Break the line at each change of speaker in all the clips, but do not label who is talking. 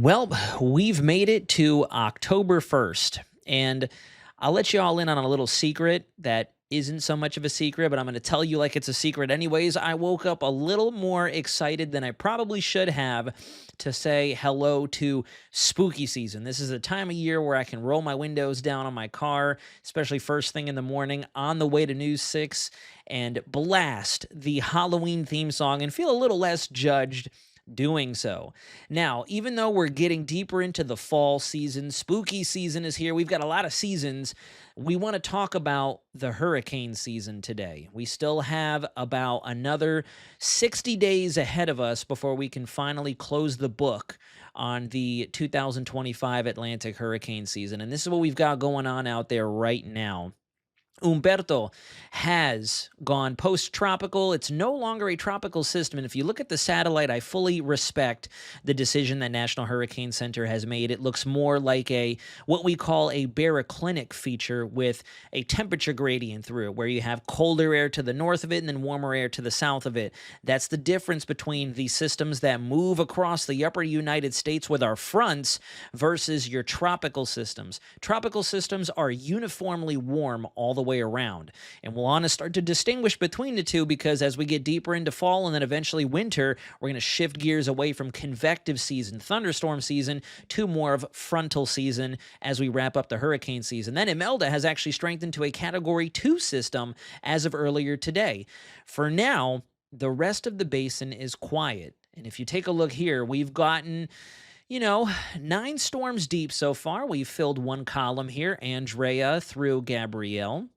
Well, we've made it to October 1st, and I'll let you all in on a little secret that isn't so much of a secret, but I'm going to tell you like it's a secret anyways. I woke up a little more excited than I probably should have to say hello to spooky season. This is a time of year where I can roll my windows down on my car, especially first thing in the morning on the way to News 6, and blast the Halloween theme song and feel a little less judged doing so. Now, even though we're getting deeper into the fall season, spooky season is here. We've got a lot of seasons. We want to talk about the hurricane season today. We still have about another 60 days ahead of us before we can finally close the book on the 2025 Atlantic hurricane season. And this is what we've got going on out there right now. Humberto has gone post-tropical. It's no longer a tropical system. And if you look at the satellite, I fully respect the decision that National Hurricane Center has made. It looks more like what we call a baroclinic feature with a temperature gradient through it, where you have colder air to the north of it and then warmer air to the south of it. That's the difference between the systems that move across the upper United States with our fronts versus your tropical systems. Tropical systems are uniformly warm all the way around. And we'll want to start to distinguish between the two because as we get deeper into fall and then eventually winter, we're going to shift gears away from convective season, thunderstorm season, to more of frontal season as we wrap up the hurricane season. Then Imelda has actually strengthened to a Category 2 system as of earlier today. For now, the rest of the basin is quiet. And if you take a look here, we've gotten 9 storms deep so far. We've filled one column here, Andrea through Gabrielle.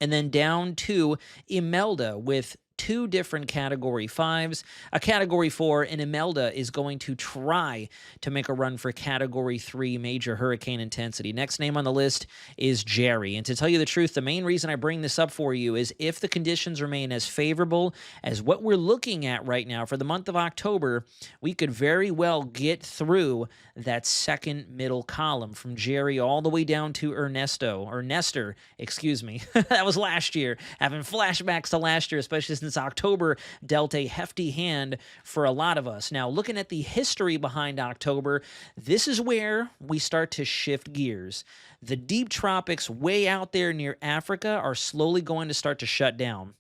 And then down to Imelda with 2 different Category 5s. A Category 4, and Imelda is going to try to make a run for Category 3 major hurricane intensity. Next name on the list is Jerry. And to tell you the truth, the main reason I bring this up for you is if the conditions remain as favorable as what we're looking at right now for the month of October, we could very well get through that second middle column from Jerry all the way down to Nestor, excuse me. That was last year. Having flashbacks to last year, especially since October dealt a hefty hand for a lot of us. Now, looking at the history behind October, this is where we start to shift gears. The deep tropics way out there near Africa are slowly going to start to shut down.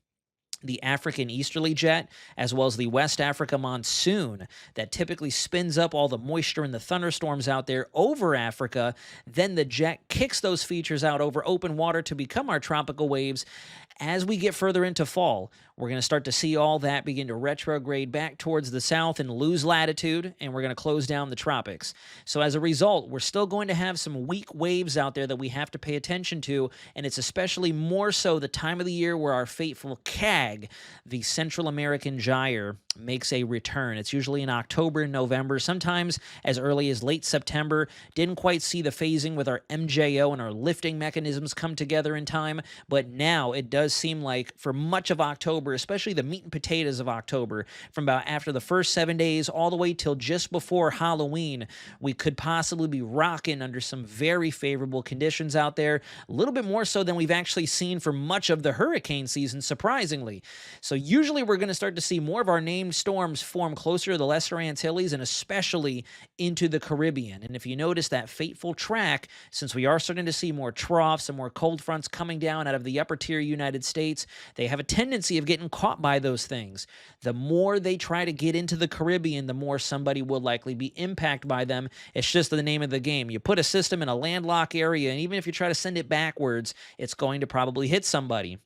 The African easterly jet, as well as the West Africa monsoon that typically spins up all the moisture and the thunderstorms out there over Africa. Then the jet kicks those features out over open water to become our tropical waves. As we get further into fall, we're going to start to see all that begin to retrograde back towards the south and lose latitude, and we're going to close down the tropics. So as a result, we're still going to have some weak waves out there that we have to pay attention to, and it's especially more so the time of the year where our fateful CAG, the Central American gyre, makes a return. It's usually in October and November, sometimes as early as late September. Didn't quite see the phasing with our MJO and our lifting mechanisms come together in time, but now it does seem like for much of October, especially the meat and potatoes of October, from about after the first 7 days all the way till just before Halloween, we could possibly be rocking under some very favorable conditions out there, a little bit more so than we've actually seen for much of the hurricane season, surprisingly. So usually we're going to start to see more of our named storms form closer to the Lesser Antilles and especially into the Caribbean. And if you notice that fateful track, since we are starting to see more troughs and more cold fronts coming down out of the upper tier United States, they have a tendency of getting caught by those things. The more they try to get into the Caribbean, the more somebody will likely be impacted by them. It's just the name of the game. You put a system in a landlocked area, and even if you try to send it backwards, it's going to probably hit somebody.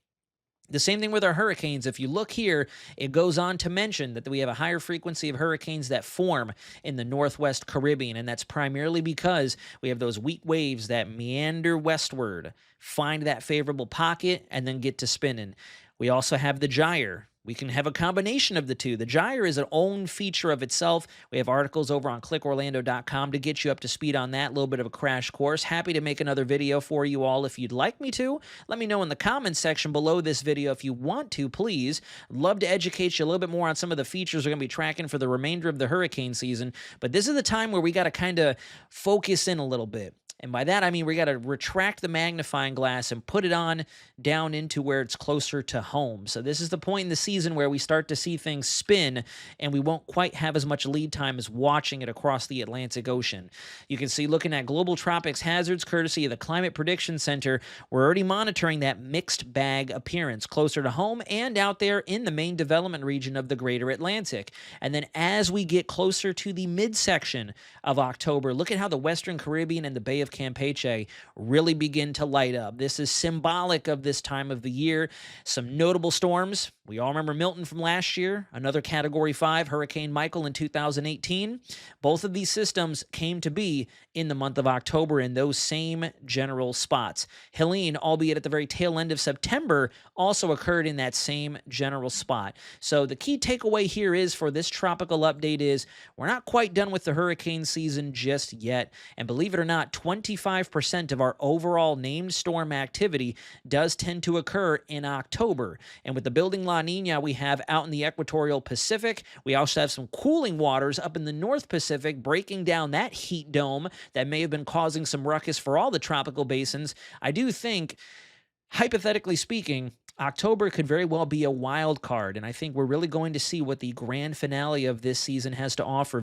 The same thing with our hurricanes. If you look here, it goes on to mention that we have a higher frequency of hurricanes that form in the Northwest Caribbean, and that's primarily because we have those weak waves that meander westward, find that favorable pocket, and then get to spinning. We also have the gyre. We can have a combination of the two. The gyre is an own feature of itself. We have articles over on clickorlando.com to get you up to speed on that. A little bit of a crash course. Happy to make another video for you all if you'd like me to. Let me know in the comments section below this video if you want to, please. Love to educate you a little bit more on some of the features we're going to be tracking for the remainder of the hurricane season. But this is the time where we got to kind of focus in a little bit. And by that, I mean we got to retract the magnifying glass and put it on down into where it's closer to home. So, this is the point in the season where we start to see things spin and we won't quite have as much lead time as watching it across the Atlantic Ocean. You can see looking at global tropics hazards courtesy of the Climate Prediction Center, we're already monitoring that mixed bag appearance closer to home and out there in the main development region of the greater Atlantic. And then as we get closer to the midsection of October, look at how the Western Caribbean and the Bay of Campeche really begin to light up. This is symbolic of this time of the year. Some notable storms. We all remember Milton from last year, another Category 5, Hurricane Michael in 2018. Both of these systems came to be in the month of October in those same general spots. Helene, albeit at the very tail end of September, also occurred in that same general spot. So the key takeaway here is for this tropical update is we're not quite done with the hurricane season just yet. And believe it or not, 25% of our overall named storm activity does tend to occur in October. And with the building La Nina we have out in the equatorial Pacific, we also have some cooling waters up in the North Pacific breaking down that heat dome that may have been causing some ruckus for all the tropical basins. I do think, hypothetically speaking, October could very well be a wild card, and I think we're really going to see what the grand finale of this season has to offer